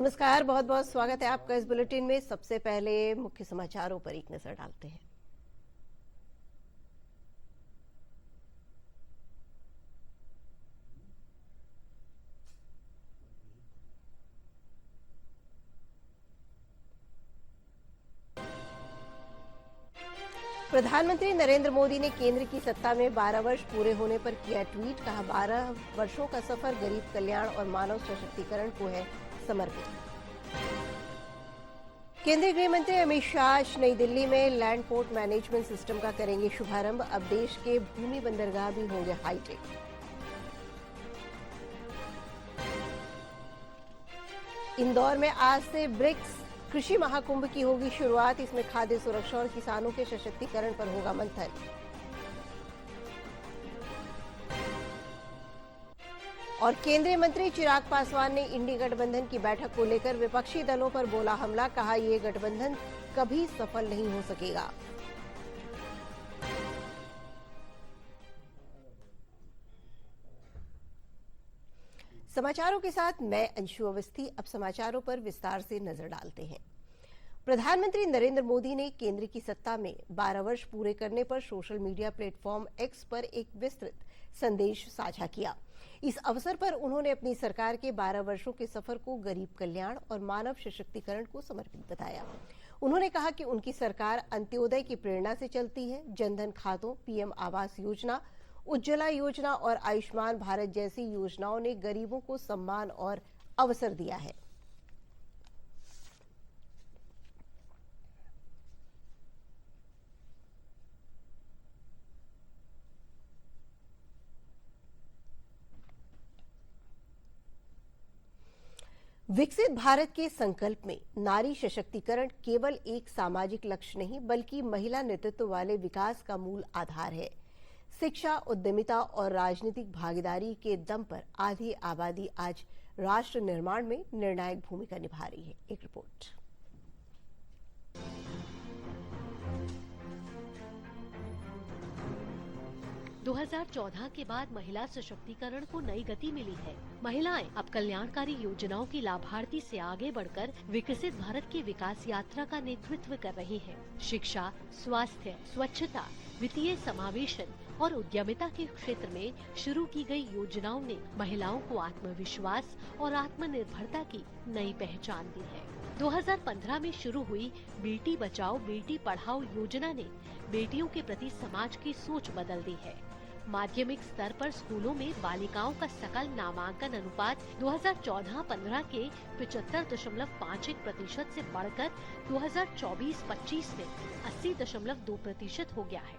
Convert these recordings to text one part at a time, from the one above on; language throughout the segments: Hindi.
नमस्कार, बहुत बहुत स्वागत है आपका इस बुलेटिन में। सबसे पहले मुख्य समाचारों पर एक नजर डालते हैं। प्रधानमंत्री नरेंद्र मोदी ने केंद्र की सत्ता में 12 वर्ष पूरे होने पर किया ट्वीट। कहा, 12 वर्षों का सफर गरीब कल्याण और मानव सशक्तिकरण को है समर्पित। केंद्रीय गृह मंत्री अमित शाह आज नई दिल्ली में लैंड पोर्ट मैनेजमेंट सिस्टम का करेंगे शुभारंभ। अब देश के भूमि बंदरगाह भी होंगे हाईटेक। इंदौर में आज से ब्रिक्स कृषि महाकुंभ की होगी शुरुआत। इसमें खाद्य सुरक्षा और किसानों के सशक्तिकरण पर होगा मंथन। और केंद्रीय मंत्री चिराग पासवान ने इंडी गठबंधन की बैठक को लेकर विपक्षी दलों पर बोला हमला। कहा, यह गठबंधन कभी सफल नहीं हो सकेगा। समाचारों के साथ मैं अंशु अवस्थी। अब समाचारों पर विस्तार से नजर डालते हैं। प्रधानमंत्री नरेंद्र मोदी ने केंद्र की सत्ता में 12 वर्ष पूरे करने पर सोशल मीडिया प्लेटफॉर्म एक्स पर एक विस्तृत संदेश साझा किया। इस अवसर पर उन्होंने अपनी सरकार के 12 वर्षों के सफर को गरीब कल्याण और मानव सशक्तिकरण को समर्पित बताया। उन्होंने कहा कि उनकी सरकार अंत्योदय की प्रेरणा से चलती है। जनधन खातों, पीएम आवास योजना, उज्ज्वला योजना और आयुष्मान भारत जैसी योजनाओं ने गरीबों को सम्मान और अवसर दिया है। विकसित भारत के संकल्प में नारी सशक्तिकरण केवल एक सामाजिक लक्ष्य नहीं, बल्कि महिला नेतृत्व वाले विकास का मूल आधार है। शिक्षा, उद्यमिता और राजनीतिक भागीदारी के दम पर आधी आबादी आज राष्ट्र निर्माण में निर्णायक भूमिका निभा रही है। एक रिपोर्ट। दो 2014 के बाद महिला सशक्तिकरण को नई गति मिली है। महिलाएं अब कल्याणकारी योजनाओं की लाभार्थी से आगे बढ़कर विकसित भारत की विकास यात्रा का नेतृत्व कर रही हैं। शिक्षा, स्वास्थ्य, स्वच्छता, वित्तीय समावेशन और उद्यमिता के क्षेत्र में शुरू की गई योजनाओं ने महिलाओं को आत्मविश्वास और आत्मनिर्भरता की नई पहचान दी है। 2015 में शुरू हुई बेटी बचाओ बेटी पढ़ाओ योजना ने बेटियों के प्रति समाज की सोच बदल दी है। माध्यमिक स्तर पर स्कूलों में बालिकाओं का सकल नामांकन अनुपात 2014-15 के 75.51% से बढ़कर 2024-25 में 80.2% हो गया है।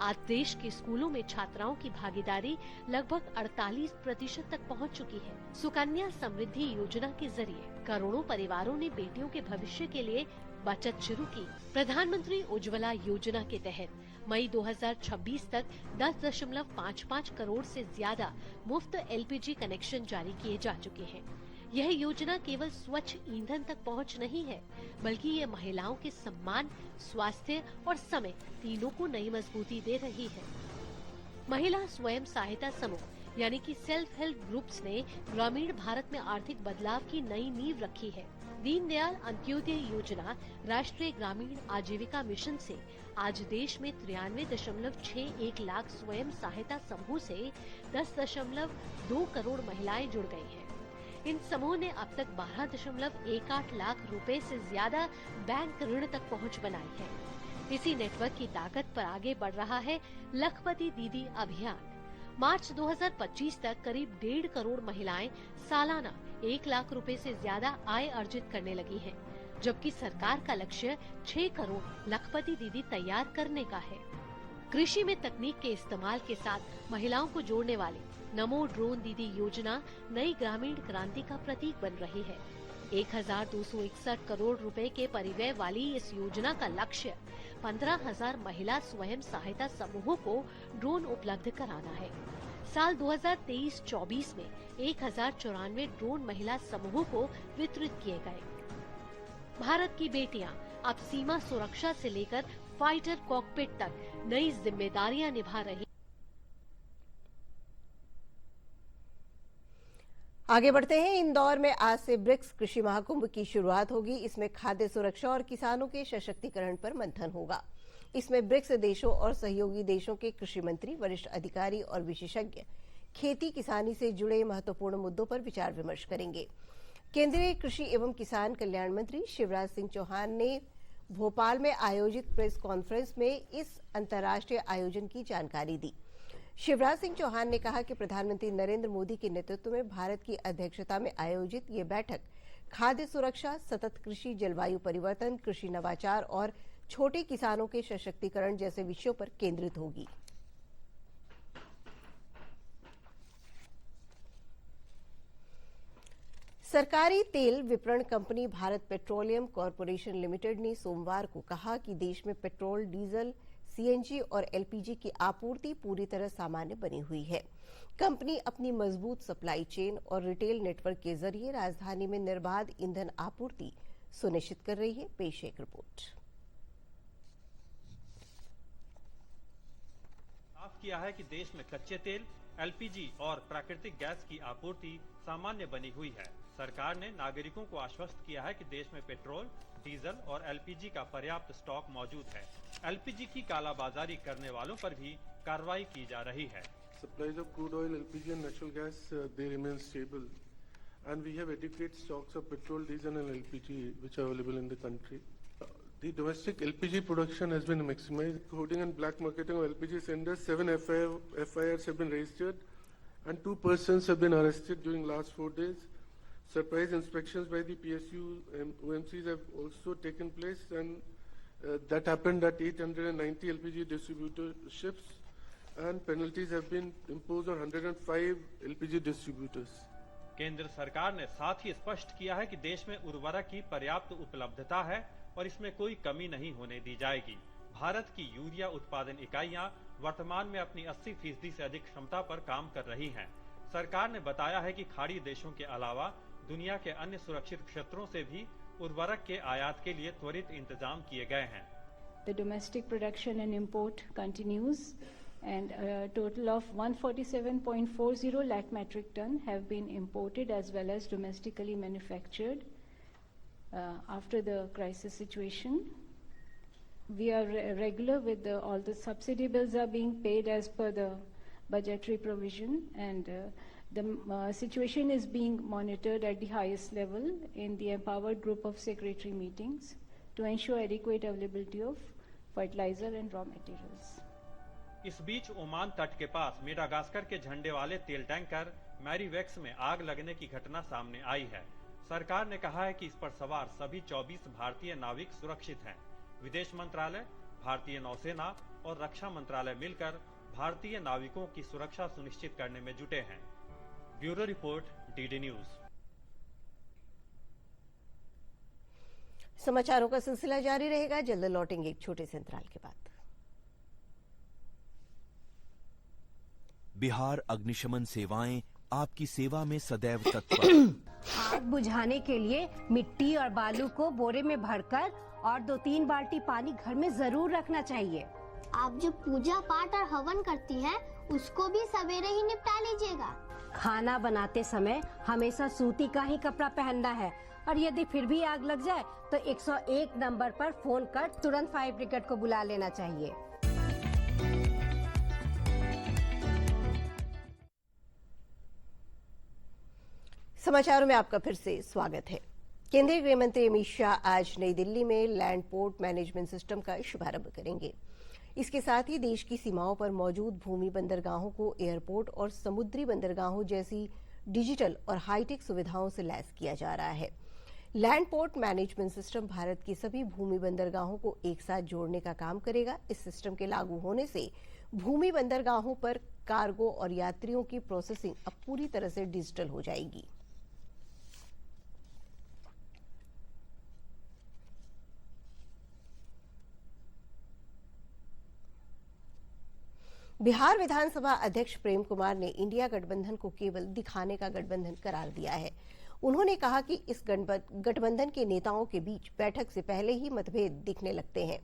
आज देश के स्कूलों में छात्राओं की भागीदारी लगभग 48% तक पहुंच चुकी है। सुकन्या समृद्धि योजना के जरिए करोड़ों परिवारों ने बेटियों के भविष्य के लिए बचत शुरू की। प्रधानमंत्री उज्ज्वला योजना के तहत मई 2026 तक 10.55 करोड़ से ज्यादा मुफ्त एलपीजी कनेक्शन जारी किए जा चुके हैं। यह योजना केवल स्वच्छ ईंधन तक पहुंच नहीं है, बल्कि ये महिलाओं के सम्मान, स्वास्थ्य और समय तीनों को नई मजबूती दे रही है। महिला स्वयं सहायता समूह यानी कि सेल्फ हेल्प ग्रुप्स ने ग्रामीण भारत में आर्थिक बदलाव की नई नींव रखी है। दीनदयाल अंत्योदय योजना राष्ट्रीय ग्रामीण आजीविका मिशन से आज देश में 93.61 लाख स्वयं सहायता समूह से 10.2 करोड़ महिलाएं जुड़ गई हैं। इन समूह ने अब तक 12.18 लाख रुपए से ज्यादा बैंक ऋण तक पहुंच बनाई है। इसी नेटवर्क की ताकत पर आगे बढ़ रहा है लखपति दीदी अभियान। मार्च 2025 तक करीब 1.5 करोड़ महिलाएं सालाना 1 लाख रुपए से ज्यादा आय अर्जित करने लगी हैं, जबकि सरकार का लक्ष्य 6 करोड़ लखपति दीदी तैयार करने का है। कृषि में तकनीक के इस्तेमाल के साथ महिलाओं को जोड़ने वाली नमो ड्रोन दीदी योजना नई ग्रामीण क्रांति का प्रतीक बन रही है। 1261 करोड़ रुपए के परिव्यय वाली इस योजना का लक्ष्य 15,000 महिला स्वयं सहायता समूहों को ड्रोन उपलब्ध कराना है। साल 2023-24 में 1094 ड्रोन महिला समूहों को वितरित किए गए। भारत की बेटियां अब सीमा सुरक्षा से लेकर फाइटर कॉकपिट तक नई जिम्मेदारियां निभा रही। आगे बढ़ते हैं। इंदौर में आज से ब्रिक्स कृषि महाकुंभ की शुरुआत होगी। इसमें खाद्य सुरक्षा और किसानों के सशक्तिकरण पर मंथन होगा। इसमें ब्रिक्स देशों और सहयोगी देशों के कृषि मंत्री, वरिष्ठ अधिकारी और विशेषज्ञ खेती किसानी से जुड़े महत्वपूर्ण मुद्दों पर विचार विमर्श करेंगे। केंद्रीय कृषि एवं किसान कल्याण मंत्री शिवराज सिंह चौहान ने भोपाल में आयोजित प्रेस कॉन्फ्रेंस में इस अंतर्राष्ट्रीय आयोजन की जानकारी दी। शिवराज सिंह चौहान ने कहा कि प्रधानमंत्री नरेंद्र मोदी के नेतृत्व में भारत की अध्यक्षता में आयोजित ये बैठक खाद्य सुरक्षा, सतत कृषि, जलवायु परिवर्तन, कृषि नवाचार और छोटे किसानों के सशक्तिकरण जैसे विषयों पर केंद्रित होगी। सरकारी तेल विपणन company Bharat petroleum corporation limited ने सोमवार को कहा कि देश में पेट्रोल, डीजल, सीएनजी और एलपीजी की आपूर्ति पूरी तरह सामान्य बनी हुई है। कंपनी अपनी मजबूत सप्लाई चेन और रिटेल नेटवर्क के जरिए राजधानी में निर्बाध ईंधन आपूर्ति सुनिश्चित कर रही है। पेश एक रिपोर्ट। साफ किया है कि देश में कच्चे तेल, एलपीजी और प्राकृतिक गैस की आपूर्ति सामान्य बनी हुई है। सरकार ने नागरिकों को आश्वस्त किया है कि देश में पेट्रोल, डीजल और एलपीजी का पर्याप्त स्टॉक मौजूद है। एलपीजी की कालाबाजारी करने वालों पर भी कार्रवाई की जा रही है। Supplies of crude oil, LPG and natural gas, they remain stable, and we have adequate stocks of petrol, diesel and LPG which are available in the country. The domestic LPG production has been maximized. Hoarding and black marketing of LPG cylinders, 7 FIRs have been registered and 2 persons have been arrested during last 4 days. Surprise inspections by the PSU OMCs have also taken place, and that happened at 890 LPG distributorships, and penalties have been imposed on 105 LPG distributors. केंद्र सरकार ने साथ ही स्पष्ट किया है कि देश में उर्वरक की पर्याप्त उपलब्धता है और इसमें कोई कमी नहीं होने दी जाएगी। भारत की यूरिया उत्पादन इकाइयां वर्तमान में अपनी 80% से अधिक क्षमता पर काम कर रही हैं। सरकार ने बताया है कि खाड़ी देशों के अलावा दुनिया के अन्य सुरक्षित क्षेत्रों से भी उर्वरक के आयात के लिए त्वरित इंतजाम किए गए हैं। The domestic production and import continues, and a total of 147.40 lakh metric ton have been imported as well as domestically manufactured after the crisis situation. We are regular with all the subsidy bills are being paid as per the budgetary provision, and the situation is being monitored at the highest level in the empowered group of secretary meetings to ensure adequate availability of fertilizer and raw materials. इस बीच ओमान तट के पास मेडागास्कर के झंडे वाले तेल टैंकर मैरीवेक्स में आग लगने की घटना सामने आई है। सरकार ने कहा है कि इस पर सवार सभी 24 भारतीय नाविक सुरक्षित हैं। विदेश मंत्रालय, भारतीय नौसेना और रक्षा मंत्रालय मिलकर भारतीय नाविकों की सुरक्षा सुनिश्चित करने में जुटे हैं। Bureau report, DD news. समाचारों का सिलसिला जारी रहेगा। जल्द लौटेंगे एक छोटे से अंतराल के बाद। बिहार अग्निशमन सेवाएं आपकी सेवा में सदैव तत्पर। आग बुझाने के लिए मिट्टी और बालू को बोरे में भरकर और 2-3 बाल्टी पानी घर में जरूर रखना चाहिए। आप जो पूजा पाठ और हवन करती हैं, उसको भी सवेरे ही निपटा लीजिएगा। खाना बनाते समय हमेशा सूती का ही कपड़ा पहनना है, और यदि फिर भी आग लग जाए तो 101 नंबर पर फोन कर तुरंत फायर ब्रिगेड को बुला लेना चाहिए। समाचारों में आपका फिर से स्वागत है। केंद्रीय गृह मंत्री अमित शाह आज नई दिल्ली में लैंड पोर्ट मैनेजमेंट सिस्टम का शुभारंभ करेंगे। इसके साथ ही देश की सीमाओं पर मौजूद भूमि बंदरगाहों को एयरपोर्ट और समुद्री बंदरगाहों जैसी डिजिटल और हाईटेक सुविधाओं से लैस किया जा रहा है। Land port management system Bharat की सभी भूमि बंदरगाहों को एक साथ जोड़ने का काम करेगा। इस सिस्टम के लागू होने से भूमि बंदरगाहों पर कार्गो और यात्रियों की प्रोसेसिंग अब पूरी तरह से डिजिटल हो जाएगी। बिहार विधानसभा अध्यक्ष प्रेम कुमार ने इंडिया गठबंधन को केवल दिखाने का गठबंधन करार दिया है। उन्होंने कहा कि इस गठबंधन के नेताओं के बीच बैठक से पहले ही मतभेद दिखने लगते हैं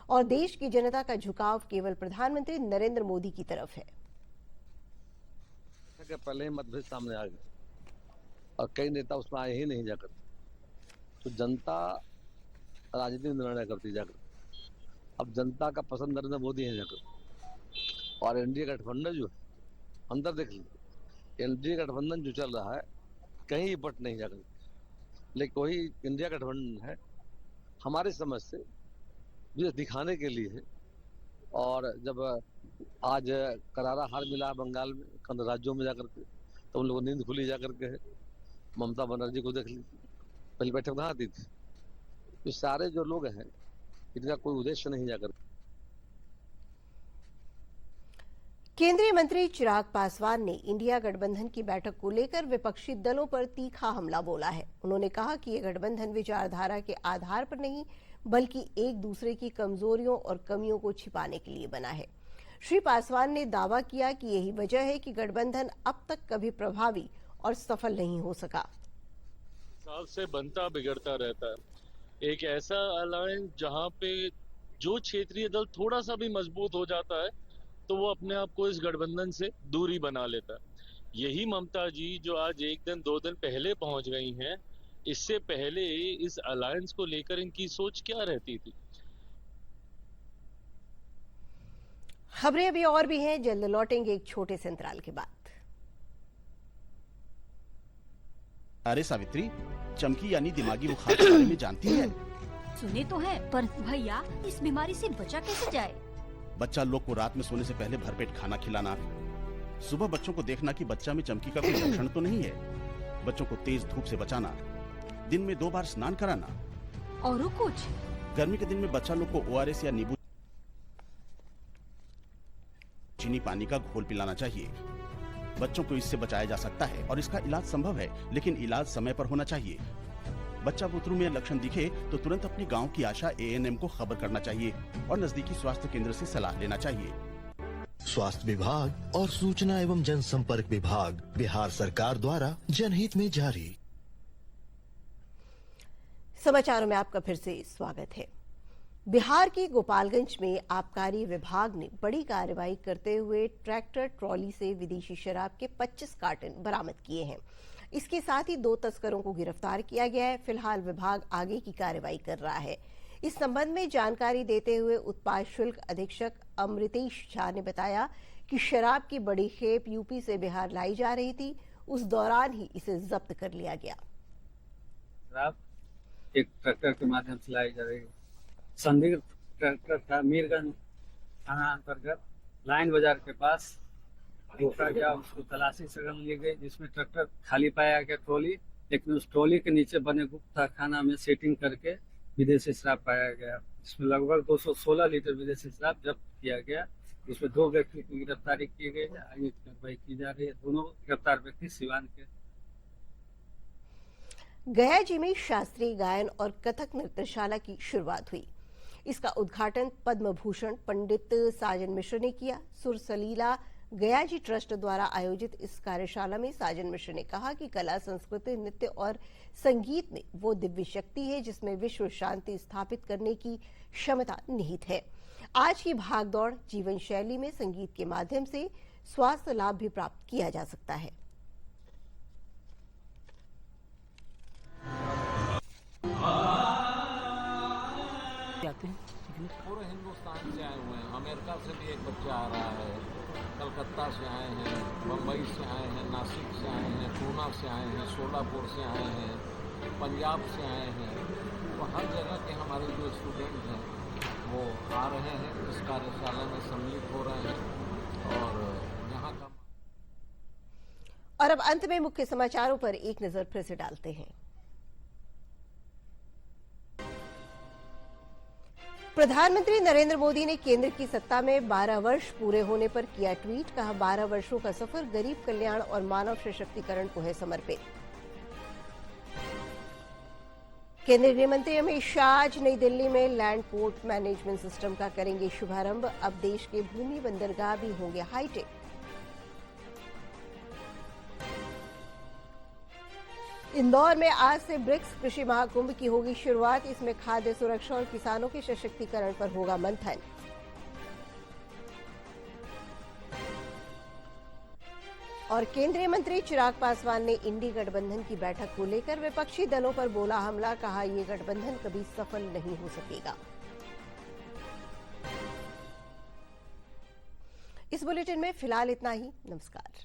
और देश की जनता का झुकाव केवल प्रधानमंत्री नरेंद्र मोदी की तरफ है। पहले ही मतभेद सामने आ गए। और कई नेता उसमें आए ही नहीं जाकर। तो जनता राजनीतिक निर्णय करती जाकर। अब जनता का पसंद नरेंद्र मोदी है जाकर। और एनडीए गठबंधन जो है, अंदर देख लीजिए, एनडीए गठबंधन जो चल रहा है कहीं बट नहीं जाकर, लेकिन वही इंडिया गठबंधन है हमारी समझ से जो दिखाने के लिए है। और जब आज करारा हार मिला बंगाल में, कई राज्यों में जाकर के, तो उन लोगों नींद खुली जाकर के है। ममता बनर्जी को देख लीजिए, पहले बैठक कहाँ आती थी। ये सारे जो लोग हैं इनका कोई उद्देश्य नहीं जाकर। केंद्रीय मंत्री चिराग पासवान ने इंडिया गठबंधन की बैठक को लेकर विपक्षी दलों पर तीखा हमला बोला है। उन्होंने कहा कि यह गठबंधन विचारधारा के आधार पर नहीं बल्कि एक दूसरे की कमजोरियों और कमियों को छिपाने के लिए बना है। श्री पासवान ने दावा किया कि यही वजह है कि गठबंधन अब तक कभी प्रभावी और सफल नहीं हो सका। साल से बनता बिगड़ता रहता है। एक ऐसा अलायंस जहां पे जो क्षेत्रीय दल थोड़ा सा भी मजबूत हो जाता है तो वो अपने आप को इस गठबंधन से दूरी बना लेता है। यही ममता जी जो आज एक दिन दो दिन पहले पहुंच गई हैं, इससे पहले इस अलायंस को लेकर इनकी सोच क्या रहती थी? खबरें अभी और भी हैं, जल्द लौटेंगे एक छोटे से अंतराल के बाद। अरे सावित्री, चमकी यानी दिमागी बुखार के बारे में जानती है? सुने तो है, पर भैया इस बीमारी से बचा कैसे जाए? बच्चा लोग को रात में सोने से पहले भरपेट खाना खिलाना, सुबह बच्चों को देखना कि बच्चा में चमकी का कोई लक्षण तो नहीं है, बच्चों को तेज धूप से बचाना, दिन में 2 बार स्नान कराना, और कुछ? गर्मी के दिन में बच्चा लोग को ORS या नींबू चीनी पानी का घोल पिलाना चाहिए। बच्चों को इससे बचाया जा सकता है और इसका इलाज संभव है, लेकिन इलाज समय पर होना चाहिए। बच्चा बुतरू में लक्षण दिखे तो तुरंत अपनी गांव की आशा ANM को खबर करना चाहिए और नजदीकी स्वास्थ्य केंद्र से सलाह लेना चाहिए। स्वास्थ्य विभाग और सूचना एवं जनसंपर्क विभाग, बिहार सरकार द्वारा जनहित में जारी। समाचारों में आपका फिर से स्वागत है। बिहार के गोपालगंज में आबकारी विभाग ने बड़ी कार्रवाई करते हुए ट्रैक्टर ट्रॉली से विदेशी शराब के 25 कार्टन बरामद किए हैं। इसके साथ ही 2 तस्करों को गिरफ्तार किया गया है। फिलहाल विभाग आगे की कार्रवाई कर रहा है। इस संबंध में जानकारी देते हुए उत्पाद शुल्क अधीक्षक अमृतेश झा ने बताया कि शराब की बड़ी खेप यूपी से बिहार लाई जा रही थी, उस दौरान ही इसे जब्त कर लिया गया। शराब एक ट्रैक्टर के माध्यम से लाई जा रही है। संदिग्ध ट्रैक्टर था मीरगंज थाना अंतर्गत लाइन बाजार के पास रोका गया, उसको तलाशी से ली गई, जिसमें ट्रैक्टर खाली पाया गया ट्रॉली, लेकिन उस ट्रॉली के नीचे बने गुप्त खाना में सेटिंग करके विदेशी शराब पाया गया, जिसमें लगभग 216 लीटर विदेशी शराब जब्त किया गया। इसमें 2 व्यक्ति की गिरफ्तारी की गई है, आगे कार्रवाई की जा रही है। दोनों गिरफ्तार व्यक्ति सिवान के। गया जी में शास्त्रीय गायन और कथक नृत्यशाला की शुरुआत हुई। इसका उद्घाटन पद्म भूषण पंडित साजन मिश्र ने किया। सुर सलीला गया जी ट्रस्ट द्वारा आयोजित इस कार्यशाला में साजन मिश्र ने कहा कि कला, संस्कृति, नृत्य और संगीत में वो दिव्य शक्ति है जिसमें विश्व शांति स्थापित करने की क्षमता निहित है। आज की भागदौड़ जीवन शैली में संगीत के माध्यम से स्वास्थ्य लाभ भी प्राप्त किया जा सकता है। पूरे हिंदुस्तान से आए हुए हैं, अमेरिका से भी एक बच्चा आ रहा है, कलकत्ता से आए हैं, बम्बई से आए हैं, नासिक से आए हैं, पूना से आए हैं, सोलापुर से आए हैं, पंजाब से आए हैं। तो हर जगह के हमारे जो स्टूडेंट हैं वो आ रहे हैं, इस कार्यशाला में सम्मिलित हो रहे हैं और यहाँ का। और अब अंत में मुख्य समाचारों पर एक नजर फिर से डालते हैं। प्रधानमंत्री नरेंद्र मोदी ने केंद्र की सत्ता में 12 वर्ष पूरे होने पर किया ट्वीट। कहा, 12 वर्षों का सफर गरीब कल्याण और मानव सशक्तिकरण को है समर्पित। केंद्रीय गृह मंत्री अमित शाह आज नई दिल्ली में लैंड पोर्ट मैनेजमेंट सिस्टम का करेंगे शुभारंभ। अब देश के भूमि बंदरगाह भी होंगे हाईटेक। 1 जुलाई 2023 से 30 जून 2023 तक 20 वर्षों के लिए 12 वर्ष पूरे होने पर 12 वर्षों का सफर गरीब कल्याण और मानव सशक्तिकरण को है समर्पित। केंद्रीय गृह मंत्री अमित शाह आज नई दिल्ली में लैंड पोर्ट मैनेजमेंट सिस्टम का करेंगे शुभारंभ। अब देश के भूमि बंदरगाह भी होंगे हाईटेक। इंदौर में आज से ब्रिक्स कृषि महाकुंभ की होगी शुरुआत। इसमें खाद्य सुरक्षा और किसानों के सशक्तिकरण पर होगा मंथन। और केंद्रीय मंत्री चिराग पासवान ने इंडी गठबंधन की बैठक को लेकर विपक्षी दलों पर बोला हमला, कहा ये गठबंधन कभी सफल नहीं हो सकेगा। इस बुलेटिन में फिलहाल इतना ही। नमस्कार।